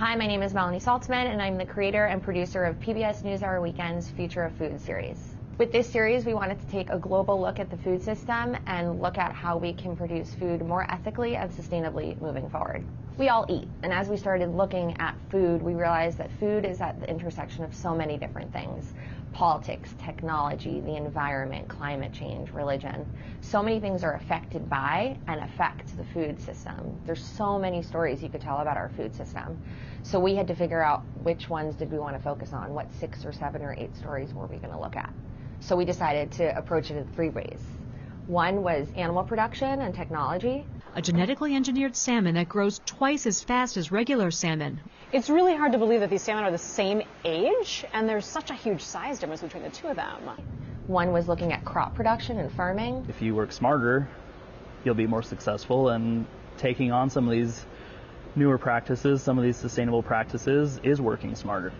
Hi, my name is Melanie Saltzman, and I'm the creator and producer of PBS NewsHour Weekend's Future of Food series. With this series, we wanted to take a global look at the food system and look at how we can produce food more ethically and sustainably moving forward. We all eat, and as we started looking at food, we realized that food is at the intersection of so many different things. Politics, technology, the environment, climate change, religion. So many things are affected by and affect the food system. There's so many stories you could tell about our food system. So we had to figure out which ones did we want to focus on, what 6 or 7 or 8 stories were we going to look at. So we decided to approach it in 3 ways. One was animal production and technology. A genetically engineered salmon that grows twice as fast as regular salmon. It's really hard to believe that these salmon are the same age, and there's such a huge size difference between the two of them. One was looking at crop production and farming. If you work smarter, you'll be more successful, and taking on some of these newer practices, some of these sustainable practices, is working smarter.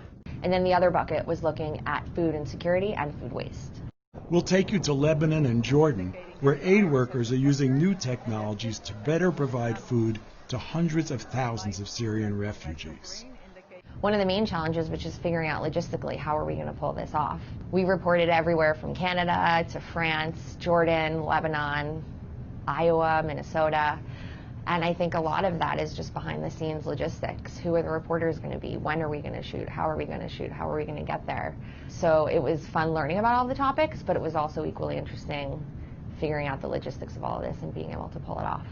And then the other bucket was looking at food insecurity and food waste. We'll take you to Lebanon and Jordan, where aid workers are using new technologies to better provide food to hundreds of thousands of Syrian refugees. One of the main challenges, which is figuring out logistically how are we going to pull this off. We reported everywhere from Canada to France, Jordan, Lebanon, Iowa, Minnesota. And I think a lot of that is just behind the scenes logistics. Who are the reporters going to be? When are we going to shoot? How are we going to shoot? How are we going to get there? So it was fun learning about all the topics, but it was also equally interesting figuring out the logistics of all of this and being able to pull it off.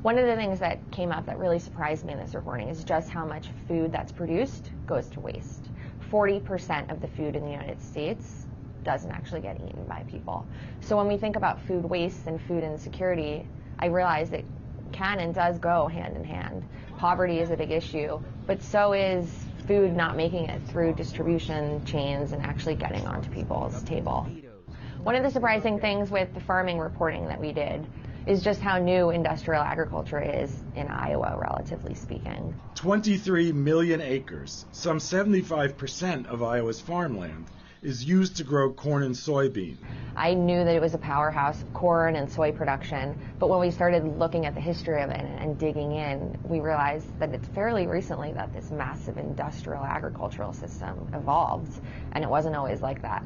One of the things that came up that really surprised me in this reporting is just how much food that's produced goes to waste. 40% of the food in the United States doesn't actually get eaten by people. So when we think about food waste and food insecurity, I realized that can and does go hand in hand. Poverty is a big issue, but so is food not making it through distribution chains and actually getting onto people's table. One of the surprising things with the farming reporting that we did is just how new industrial agriculture is in Iowa, relatively speaking. 23 million acres, some 75% of Iowa's farmland, is used to grow corn and soybean. I knew that it was a powerhouse of corn and soy production, but when we started looking at the history of it and digging in, we realized that it's fairly recently that this massive industrial agricultural system evolved, and it wasn't always like that.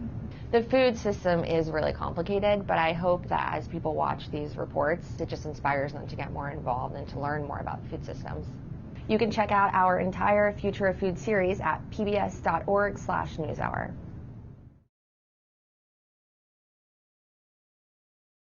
The food system is really complicated, but I hope that as people watch these reports, it just inspires them to get more involved and to learn more about food systems. You can check out our entire Future of Food series at pbs.org/newshour.